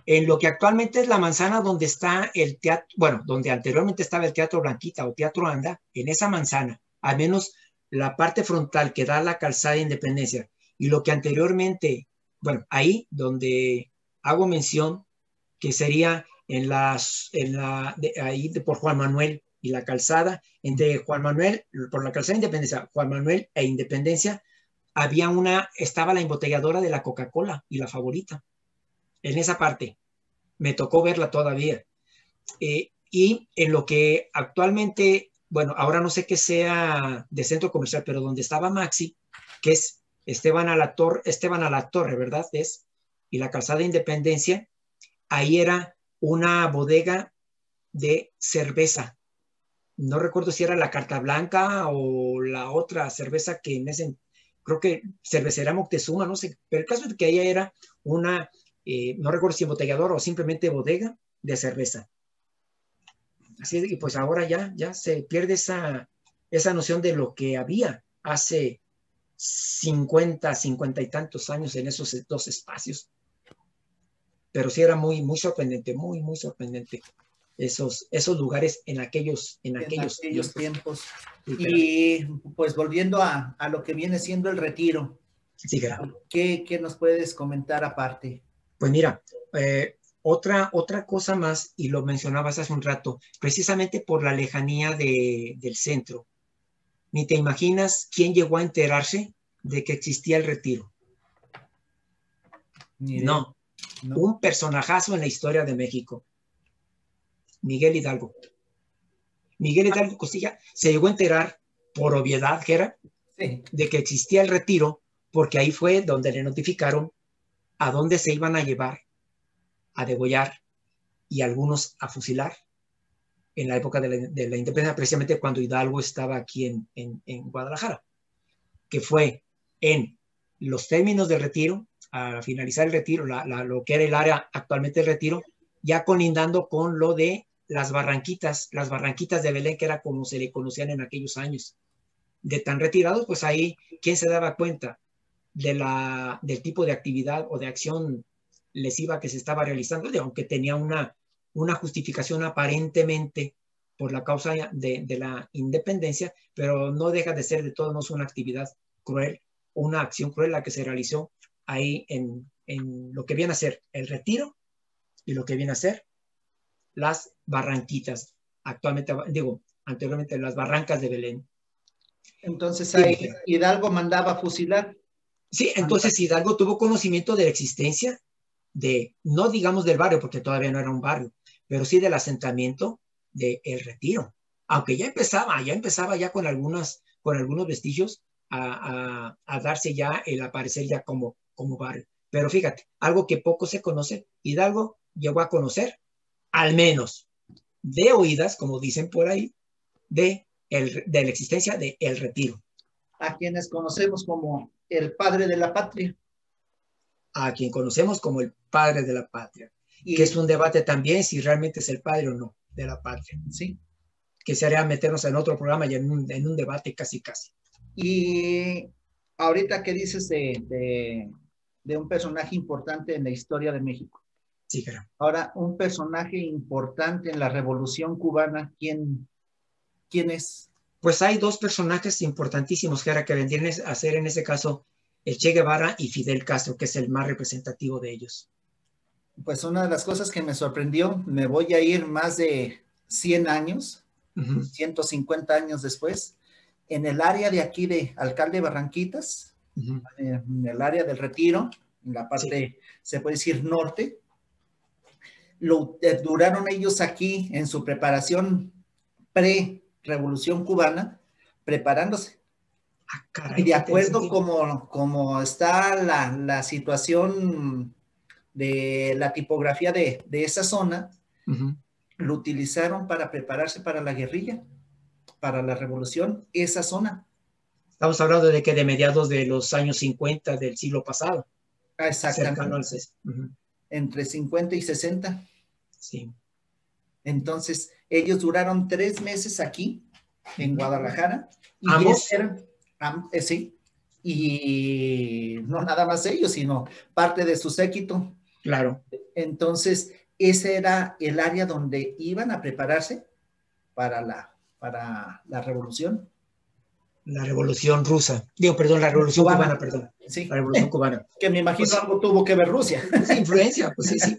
En lo que actualmente es la manzana donde está el teatro, bueno, donde anteriormente estaba el Teatro Blanquita o Teatro Anda, en esa manzana, al menos la parte frontal que da la calzada de Independencia, y lo que anteriormente, bueno, ahí donde hago mención, que sería ahí por Juan Manuel y la calzada, entre Juan Manuel, por la calzada de Independencia, Juan Manuel e Independencia, estaba la embotelladora de la Coca-Cola y la Favorita. En esa parte, me tocó verla todavía. Y en lo que actualmente, bueno, ahora no sé qué sea de centro comercial, pero donde estaba Maxi, que es Esteban a la Torre, ¿verdad? Y la calzada de Independencia, ahí era una bodega de cerveza. No recuerdo si era la Carta Blanca o la otra cerveza que creo que Cervecería Moctezuma, no sé, pero el caso es que ella era una, no recuerdo si embotelladora o simplemente bodega de cerveza. Así es, y pues ahora ya se pierde esa noción de lo que había hace 50 y tantos años en esos dos espacios. Pero sí era muy, muy sorprendente, muy, muy sorprendente esos lugares en aquellos tiempos. Sí, y pues volviendo a lo que viene siendo el retiro, sí, claro. ¿Qué nos puedes comentar aparte? Pues mira, otra cosa más, y lo mencionabas hace un rato, precisamente por la lejanía del centro. Ni te imaginas quién llegó a enterarse de que existía el retiro. No, un personajazo en la historia de México, Miguel Hidalgo. Miguel Hidalgo Costilla se llegó a enterar, por obviedad que era, sí, de que existía el retiro, porque ahí fue donde le notificaron a dónde se iban a llevar a degollar y algunos a fusilar en la época de la independencia, precisamente cuando Hidalgo estaba aquí en Guadalajara, que fue en los términos del retiro, a finalizar el retiro, lo que era el área actualmente del retiro, ya colindando con lo de las barranquitas de Belén, que era como se le conocían en aquellos años. De tan retirados, pues ahí, ¿quién se daba cuenta del tipo de actividad o de acción lesiva que se estaba realizando? Aunque tenía una justificación aparentemente por la causa de la independencia, pero no deja de ser de todos modos una actividad cruel, una acción cruel la que se realizó ahí en lo que viene a ser el retiro y lo que viene a ser las barranquitas. Actualmente, anteriormente las barrancas de Belén. Entonces ahí Hidalgo mandaba fusilar. Sí, entonces Hidalgo tuvo conocimiento de la existencia no digamos del barrio, porque todavía no era un barrio, pero sí del asentamiento de El Retiro. Aunque ya empezaba ya con algunos vestigios a darse ya el aparecer ya como barrio. Pero fíjate, algo que poco se conoce, Hidalgo llegó a conocer, al menos de oídas, como dicen por ahí, de la existencia de El Retiro. A quienes conocemos como el padre de la patria. A quien conocemos como el padre de la patria, que es un debate también si realmente es el padre o no de la patria. Sí. Que sería meternos en otro programa y en un debate casi. Y ahorita que dices de un personaje importante en la historia de México. Sí, claro. Ahora, un personaje importante en la Revolución Cubana, ¿quién es? Pues hay dos personajes importantísimos que vendrían a ser en ese caso el Che Guevara y Fidel Castro, que es el más representativo de ellos. Pues una de las cosas que me sorprendió, me voy a ir más de 100 años, 150 años después, en el área de aquí de Alcalde Barranquitas, en el área del Retiro, en la parte, se puede decir, norte, duraron ellos aquí en su preparación pre-revolución cubana, preparándose. Caray, y de acuerdo como está la situación de la tipografía de esa zona, lo utilizaron para prepararse para la guerrilla, para la revolución, esa zona. Estamos hablando de que de mediados de los años 50 del siglo pasado. Exactamente. Cercano al entre 50 y 60. Sí. Entonces, ellos duraron 3 meses aquí, en Guadalajara. Y ¿Ambos? Sí. Y no nada más ellos, sino parte de su séquito. Claro. Entonces, ese era el área donde iban a prepararse para la revolución. La revolución rusa. La revolución cubana, perdón. Sí. La revolución cubana. Que me imagino pues, algo tuvo que ver Rusia. Pues, influencia, pues sí.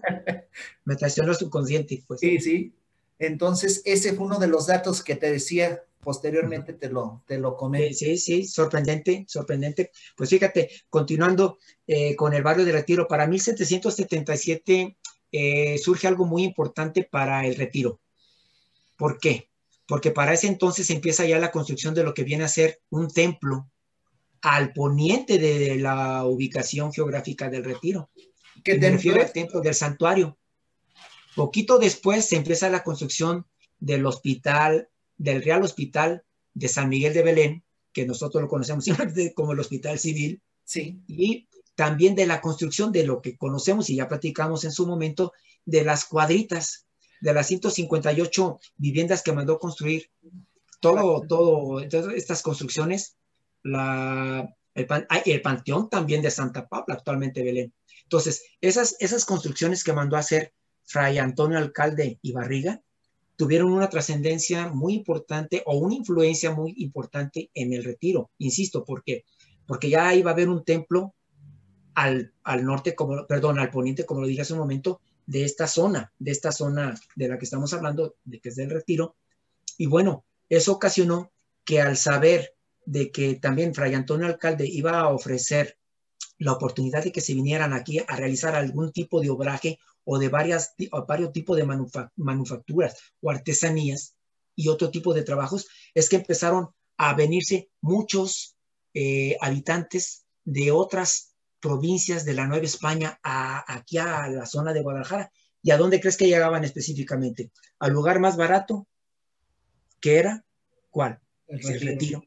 Me traicionó el subconsciente, pues. Sí. Entonces, ese fue uno de los datos que te decía posteriormente, te lo comento. Sí, sorprendente. Pues fíjate, continuando con el barrio de Retiro, para 1777 surge algo muy importante para el Retiro. ¿Por qué? Porque para ese entonces empieza ya la construcción de lo que viene a ser un templo al poniente de la ubicación geográfica del Retiro. ¿Qué me refiero al templo del santuario. Poquito después se empieza la construcción del hospital, del Real Hospital de San Miguel de Belén, que nosotros lo conocemos siempre como el Hospital Civil. Sí. Y también de la construcción de lo que conocemos y ya platicamos en su momento, de las cuadritas, de las 158 viviendas que mandó construir Entonces, estas construcciones, el Panteón también de Santa Paula, actualmente Belén. Entonces, esas construcciones que mandó a hacer Fray Antonio Alcalde y Barriga tuvieron una trascendencia muy importante o una influencia muy importante en el Retiro. Insisto, ¿por qué? Porque ya iba a haber un templo al norte, al poniente, como lo dije hace un momento, de esta zona de la que estamos hablando, de que es del Retiro. Y bueno, eso ocasionó que al saber de que también Fray Antonio Alcalde iba a ofrecer la oportunidad de que se vinieran aquí a realizar algún tipo de obraje o de varios tipos de manufacturas o artesanías y otro tipo de trabajos, es que empezaron a venirse muchos habitantes de otras provincias de la Nueva España aquí a la zona de Guadalajara. ¿Y a dónde crees que llegaban específicamente? Al lugar más barato, que era, ¿cuál? El Retiro.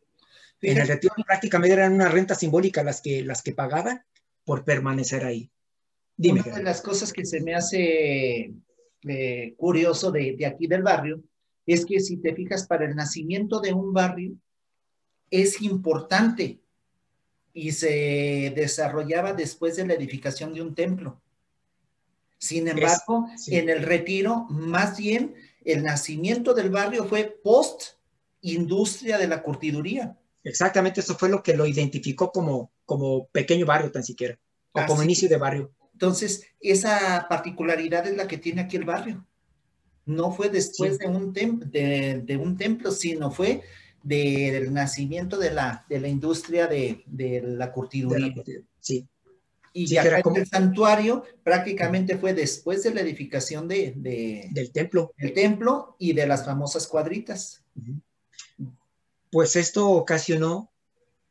En el Retiro prácticamente eran una renta simbólica las que pagaban por permanecer ahí. Dime. Una de las cosas que se me hace curioso de aquí del barrio es que si te fijas, para el nacimiento de un barrio es importante y se desarrollaba después de la edificación de un templo. Sin embargo, sí, en el Retiro, más bien, el nacimiento del barrio fue post-industria de la curtiduría. Exactamente, eso fue lo que lo identificó como pequeño barrio tan siquiera, o como inicio de barrio. Entonces, esa particularidad es la que tiene aquí el barrio. No fue después de un templo, sino fue del nacimiento de la industria de la curtiduría. Sí. Y sí, acá en el santuario prácticamente fue después de la edificación del templo. El templo y de las famosas cuadritas. Pues esto ocasionó,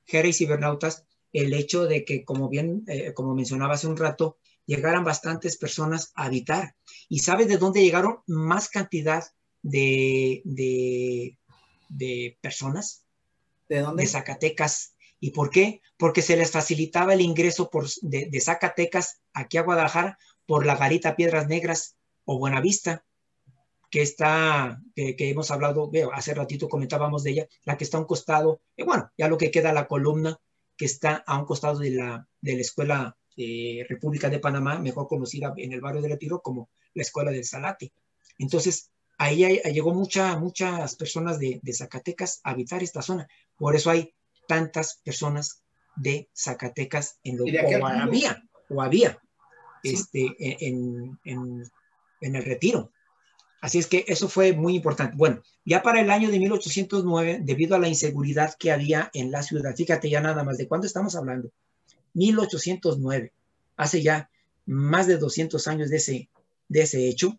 Jera y cibernautas, el hecho de que, como mencionaba hace un rato, llegaran bastantes personas a habitar. ¿Y sabes de dónde llegaron más cantidad de personas? ¿De dónde? De Zacatecas. ¿Y por qué? Porque se les facilitaba el ingreso de Zacatecas aquí a Guadalajara por la garita Piedras Negras o Buenavista, que hemos hablado, hace ratito comentábamos de ella, la que está a un costado, bueno, ya lo que queda la columna que está a un costado de la Escuela República de Panamá, mejor conocida en el barrio de Retiro como la Escuela del Salate. Entonces, ahí llegó muchas personas de Zacatecas a habitar esta zona. Por eso hay tantas personas de Zacatecas había sí, en el Retiro. Así es que eso fue muy importante. Bueno, ya para el año de 1809, debido a la inseguridad que había en la ciudad, fíjate ya nada más, ¿de cuándo estamos hablando? 1809, hace ya más de 200 años de ese hecho.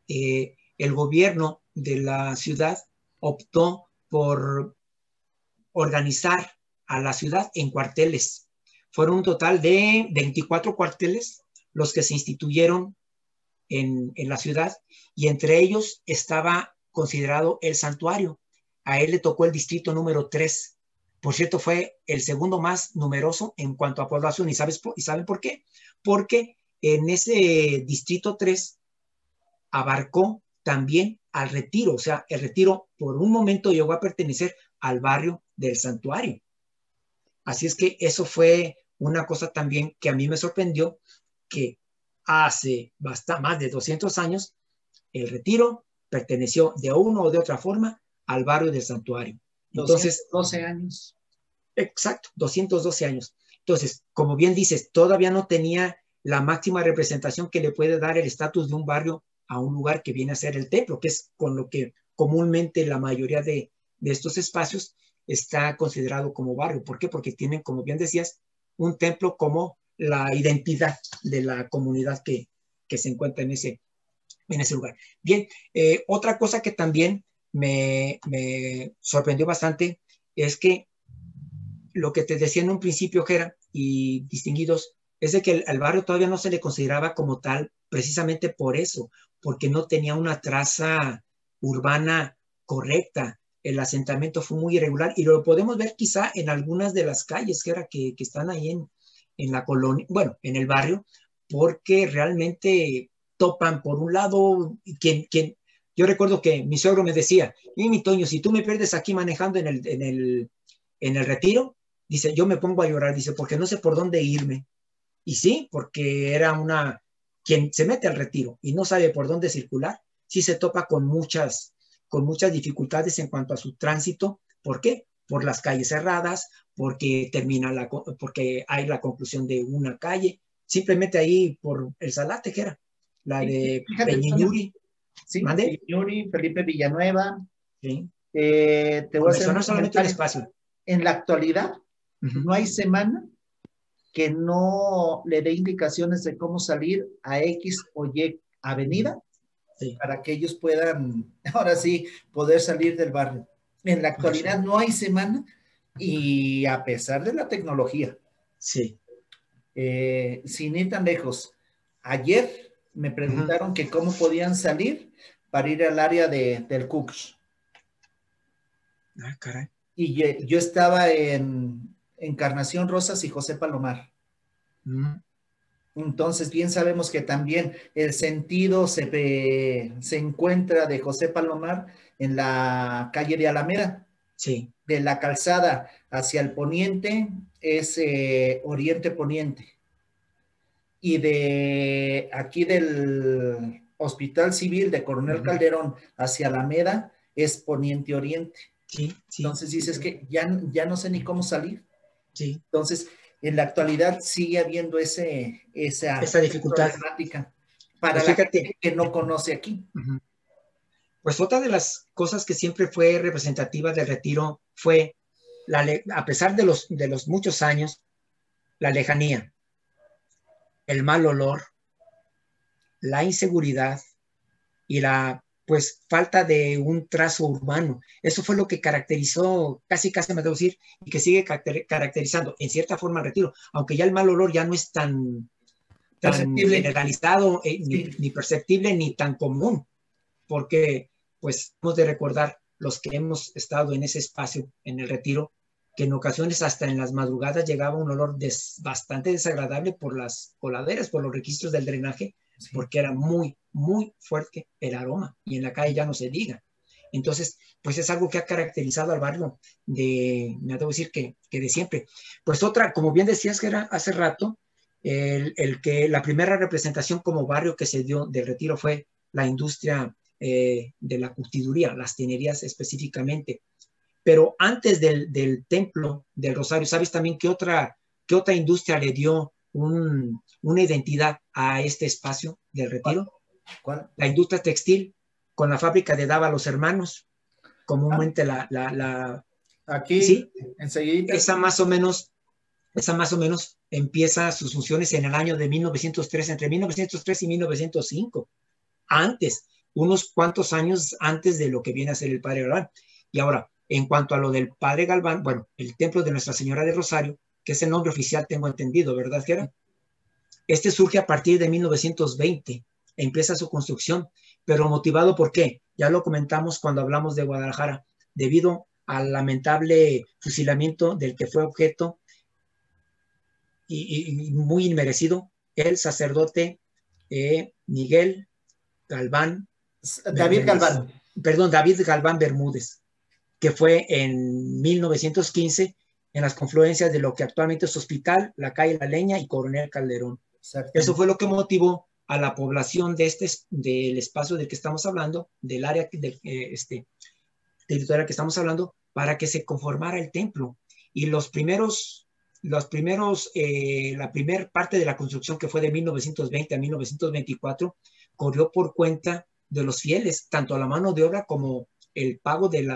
El gobierno de la ciudad optó por organizar a la ciudad en cuarteles. Fueron un total de 24 cuarteles los que se instituyeron en la ciudad, y entre ellos estaba considerado el santuario. A él le tocó el distrito número 3. Por cierto, fue el segundo más numeroso en cuanto a población. ¿Y saben por qué? Porque en ese distrito 3 abarcó también al Retiro. O sea, el Retiro por un momento llegó a pertenecer al barrio del santuario. Así es que eso fue una cosa también que a mí me sorprendió, que hace más de 200 años el Retiro perteneció de una o de otra forma al barrio del santuario. Entonces, 212 años. Exacto, 212 años. Entonces, como bien dices, todavía no tenía la máxima representación que le puede dar el estatus de un barrio a un lugar que viene a ser el templo, que es con lo que comúnmente la mayoría de estos espacios está considerado como barrio. ¿Por qué? Porque tienen, como bien decías, un templo como la identidad de la comunidad que se encuentra en ese lugar. Bien, otra cosa que también me sorprendió bastante es que lo que te decía en un principio, Jera, y distinguidos, es de que al barrio todavía no se le consideraba como tal, precisamente por eso, porque no tenía una traza urbana correcta. El asentamiento fue muy irregular y lo podemos ver quizá en algunas de las calles, Jera, que están ahí en la colonia, bueno, en el barrio, porque realmente topan por un lado, Yo recuerdo que mi suegro me decía, y mi Toño, si tú me pierdes aquí manejando en el retiro, dice, yo me pongo a llorar, dice, porque no sé por dónde irme. Y sí, porque era quien se mete al retiro y no sabe por dónde circular, sí se topa con muchas dificultades en cuanto a su tránsito. ¿Por qué? Por las calles cerradas, porque hay la conclusión de una calle, simplemente ahí por el Salate, que era la de Fíjate, Toño, Peñiñuri. sí, ¿Mande? Yuri, Felipe Villanueva. Sí. Te Por voy a hacer un mencionar solamente un comentario. espacio. En la actualidad, Uh-huh. no hay semana que no le dé indicaciones de cómo salir a X o Y avenida Sí. para que ellos puedan, ahora sí, poder salir del barrio. En la Correcto. actualidad no hay semana y a pesar de la tecnología, Sí. sin ir tan lejos, ayer me Uh-huh. preguntaron que cómo podían salir para ir al área del Cooks. Ah, caray. Y yo estaba en Encarnación Rosas y José Palomar. Uh-huh. Entonces, bien sabemos que también el sentido se encuentra de José Palomar en la calle de Alameda. Sí. De la calzada hacia el poniente es oriente-poniente. Y de aquí del Hospital Civil de Coronel Uh-huh. Calderón hacia Alameda es poniente-oriente. Sí, sí, Entonces sí, dices que ya no sé ni cómo salir. sí. Entonces, en la actualidad sigue habiendo esa Esa dificultad. problemática para Pues la fíjate, gente que no conoce aquí. uh-huh. Pues otra de las cosas que siempre fue representativa del retiro fue, a pesar de los muchos años, la lejanía, el mal olor, la inseguridad y la pues falta de un trazo urbano. Eso fue lo que caracterizó, casi me debo decir, y que sigue caracterizando en cierta forma el retiro, aunque ya el mal olor ya no es tan Perceptible. generalizado, Sí. ni perceptible, ni tan común, porque pues hemos de recordar los que hemos estado en ese espacio, en el retiro, que en ocasiones hasta en las madrugadas llegaba un olor bastante desagradable por las coladeras, por los registros del drenaje, Sí. porque era muy, muy fuerte el aroma y en la calle ya no se diga. Entonces, pues es algo que ha caracterizado al barrio me atrevo a decir que de siempre. Pues otra, como bien decías que era hace rato, que la primera representación como barrio que se dio del retiro fue la industria de la curtiduría, las tenerías específicamente. Pero antes del templo del Rosario, ¿sabes también qué otra industria le dio una identidad a este espacio del ¿Cuál? retiro? ¿Cuál? La industria textil, con la fábrica de Dávalos Hermanos, Ah, comúnmente aquí, sí, enseguida. esa más o menos esa más o menos empieza sus funciones en el año de 1903, entre 1903 y 1905, antes, unos cuantos años antes de lo que viene a ser el Padre Galván. Y ahora, en cuanto a lo del Padre Galván, bueno, el Templo de Nuestra Señora de Rosario, que es el nombre oficial, tengo entendido, ¿verdad, Gera? Este surge a partir de 1920, empieza su construcción, pero motivado por qué? Ya lo comentamos cuando hablamos de Guadalajara, debido al lamentable fusilamiento del que fue objeto y muy inmerecido, el sacerdote Miguel Galván David Bermúdez, Galván. perdón, David Galván Bermúdez, que fue en 1915 en las confluencias de lo que actualmente es Hospital, La Calle La Leña y Coronel Calderón. Eso Exactamente. fue lo que motivó a la población del espacio del que estamos hablando, del área territorial que estamos hablando, para que se conformara el templo. Y la primera parte de la construcción, que fue de 1920 a 1924, corrió por cuenta de los fieles, tanto a la mano de obra como el pago del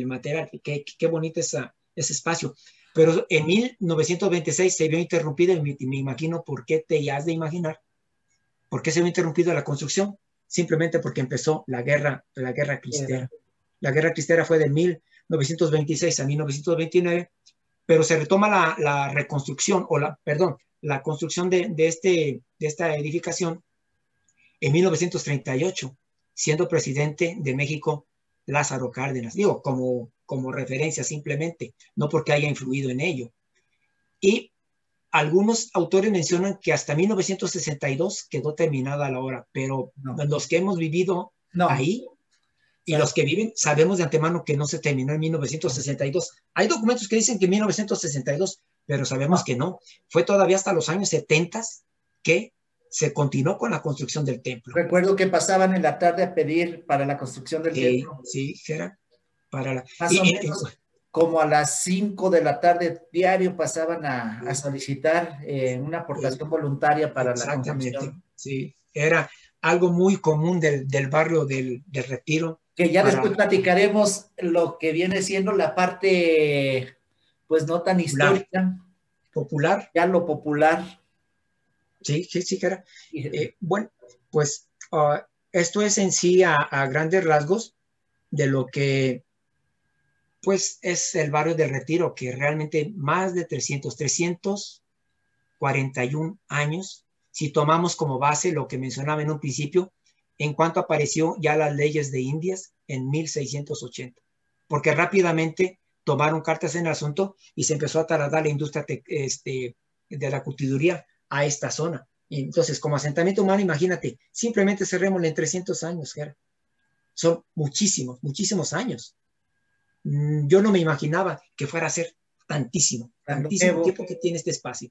material. Qué bonito ese espacio. Pero en 1926 se vio interrumpido, y me imagino por qué te has de imaginar, por qué se vio interrumpido la construcción, simplemente porque empezó la guerra cristera. La guerra cristera fue de 1926 a 1929, pero se retoma la reconstrucción, perdón, la construcción de esta edificación en 1938, siendo presidente de México Lázaro Cárdenas. Digo, como referencia simplemente, no porque haya influido en ello. Y algunos autores mencionan que hasta 1962 quedó terminada la obra, pero No, los que hemos vivido no, ahí, Y los que viven, sabemos de antemano que no se terminó en 1962. Hay documentos que dicen que en 1962, pero sabemos que no. Fue todavía hasta los años 70 que se continuó con la construcción del templo. Recuerdo que pasaban en la tarde a pedir para la construcción del templo. Sí, era para la... Más o menos como a las 5 de la tarde diario pasaban a solicitar una aportación voluntaria para la construcción. Sí, era algo muy común del barrio del Retiro. Que ya después platicaremos lo que viene siendo la parte, pues no tan histórica. Popular. Ya lo popular. Sí, era. Bueno, pues esto es en sí a grandes rasgos de lo que pues es el barrio del Retiro, que realmente más de 341 años, si tomamos como base lo que mencionaba en un principio, en cuanto apareció ya las leyes de Indias en 1680, porque rápidamente tomaron cartas en el asunto y se empezó a trasladar la industria de la curtiduría a esta zona. Y entonces, como asentamiento humano, imagínate, simplemente cerrémosle en 300 años, Gera. Son muchísimos años. Yo no me imaginaba que fuera a ser tantísimo tiempo que tiene este espacio.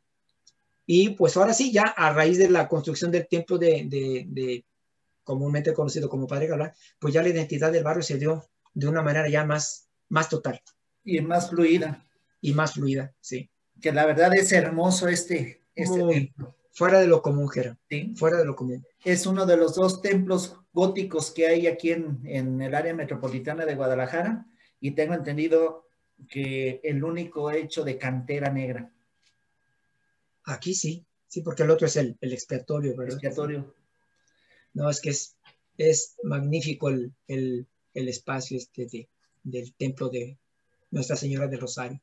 Y pues ahora sí, ya a raíz de la construcción del templo de comúnmente conocido como Padre Galván, pues ya la identidad del barrio se dio de una manera ya más total. Y más fluida. Y más fluida, sí. Que la verdad es hermoso este templo. Fuera de lo común, Gera. ¿Sí? Fuera de lo común. Es uno de los 2 templos góticos que hay aquí en el área metropolitana de Guadalajara, y tengo entendido que el único hecho de cantera negra. Aquí sí, porque el otro es el expiatorio, ¿verdad? Expiatorio. No, es que es magnífico el espacio del templo de Nuestra Señora del Rosario.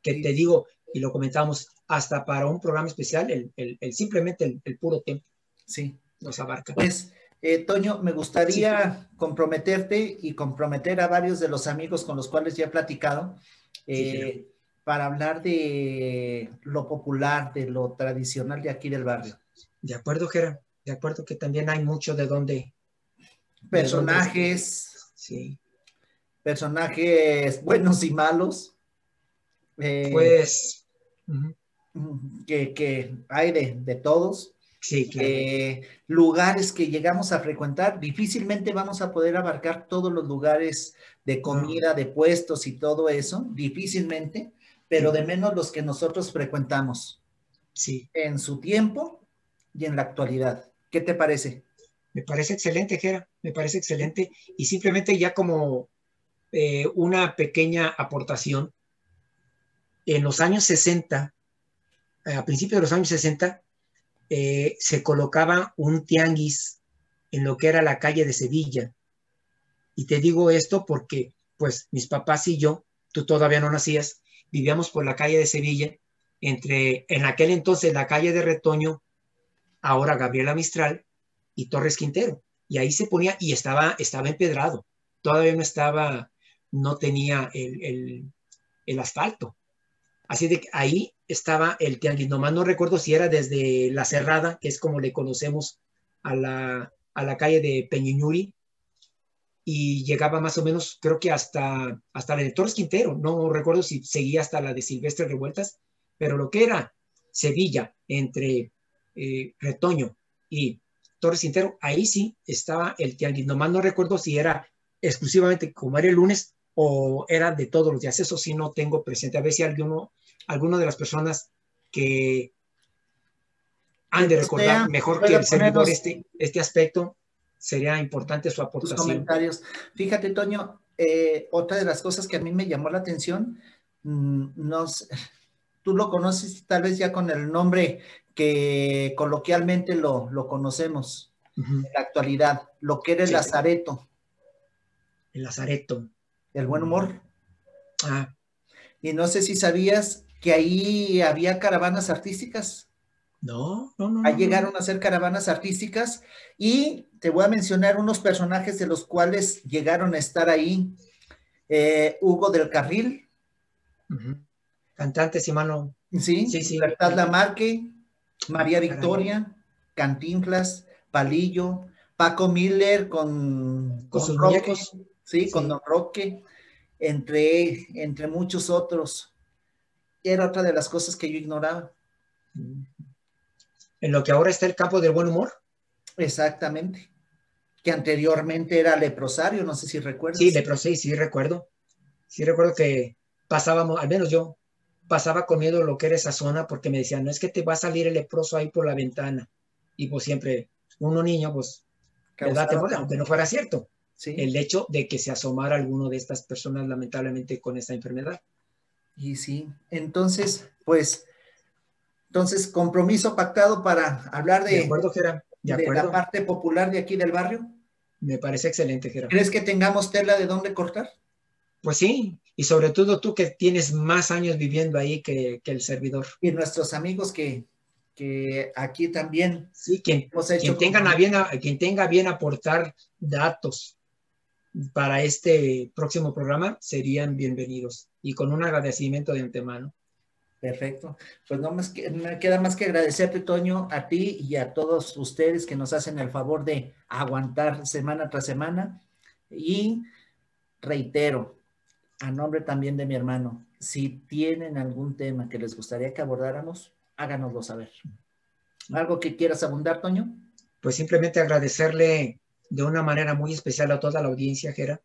Que sí. Te digo, y lo comentamos, hasta para un programa especial, simplemente el puro templo. Sí. Nos abarca. Pues, Toño, me gustaría comprometerte y comprometer a varios de los amigos con los cuales ya he platicado, para hablar de lo popular, de lo tradicional de aquí del barrio. De acuerdo, Gera. De acuerdo que también hay mucho de dónde. Personajes. Sí. Personajes buenos y malos. Pues. Que hay de todos. Sí, claro. Lugares que llegamos a frecuentar, difícilmente vamos a poder abarcar todos los lugares de comida, de puestos y todo eso, difícilmente, pero de menos los que nosotros frecuentamos. Sí. En su tiempo y en la actualidad. ¿Qué te parece? Me parece excelente, Gera, me parece excelente. Y simplemente ya como una pequeña aportación, en los años 60, a principios de los años 60, se colocaba un tianguis en lo que era la calle de Sevilla. Y te digo esto porque, pues, mis papás y yo, tú todavía no nacías, vivíamos por la calle de Sevilla, en aquel entonces la calle de Retoño, ahora Gabriela Mistral, y Torres Quintero. Y ahí se ponía, y estaba empedrado. Todavía no tenía el asfalto. Así de que ahí estaba el tianguis. Nomás no recuerdo si era desde La Cerrada, que es como le conocemos a la calle de Peñuñuri, y llegaba más o menos, creo que hasta la de Torres Quintero. No recuerdo si seguía hasta la de Silvestre Revueltas, pero lo que era Sevilla, entre Retoño y Torres Quintero, ahí sí estaba el tianguis. Nomás no recuerdo si era exclusivamente como era el lunes o era de todos los días. Eso sí no tengo presente. A ver si alguno de las personas que han de recordar mejor que el servidor este aspecto, sería importante su aportación. Tus comentarios. Fíjate, Toño, otra de las cosas que a mí me llamó la atención, tú lo conoces tal vez ya con el nombre que coloquialmente lo conocemos en la actualidad, lo que era el Lazareto. El Lazareto. El buen humor. Y no sé si sabías que ahí había caravanas artísticas. No. Ahí llegaron a hacer caravanas artísticas, y te voy a mencionar unos personajes de los cuales llegaron a estar ahí. Hugo del Carril. Cantante, si mano. Sí. Libertad Lamarque, María Victoria, Cantinflas, Palillo, Paco Miller con sus muñecos. ¿sí? Con Sí. Don Roque, entre muchos otros. Era otra de las cosas que yo ignoraba. En lo que ahora está el campo del buen humor. Exactamente. Que anteriormente era leprosario, no sé si Sí, recuerdas. leprosario, sí, recuerdo. Sí, recuerdo que pasábamos, al menos yo, pasaba con miedo lo que era esa zona porque me decían, no es que te va a salir el leproso ahí por la ventana. Y pues siempre, uno niño, pues le da Causaba temor, aunque temor. no fuera cierto. Sí, El hecho de que se asomara alguno de estas personas lamentablemente con esta enfermedad. y sí. Entonces, pues, entonces, compromiso pactado para hablar De acuerdo, Gera, de de la acuerdo. parte popular de aquí del barrio. Me parece excelente, Gera. ¿Crees que tengamos tela de dónde cortar? Pues sí, y sobre todo tú que tienes más años viviendo ahí que el servidor. Y nuestros amigos que aquí también Sí, hemos hecho compromiso. quien tenga bien aportar datos para este próximo programa serían bienvenidos y con un agradecimiento de antemano. Perfecto. Pues no me queda más que agradecerte, Toño, a ti y a todos ustedes que nos hacen el favor de aguantar semana tras semana. Y reitero, a nombre también de mi hermano, si tienen algún tema que les gustaría que abordáramos, háganoslo saber. ¿Algo que quieras abundar, Toño? Pues simplemente agradecerle de una manera muy especial a toda la audiencia, Jera,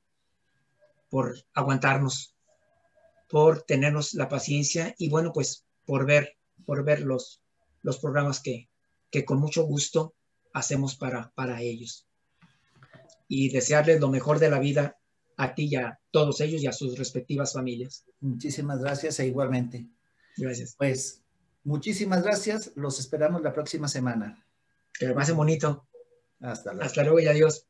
por aguantarnos, por tenernos la paciencia y bueno, pues por ver los programas que con mucho gusto hacemos para ellos. Y desearles lo mejor de la vida a ti y a todos ellos y a sus respectivas familias. Muchísimas gracias e igualmente. Gracias. Pues muchísimas gracias. Los esperamos la próxima semana. Que lo pasen bonito. Hasta luego. Hasta luego y adiós.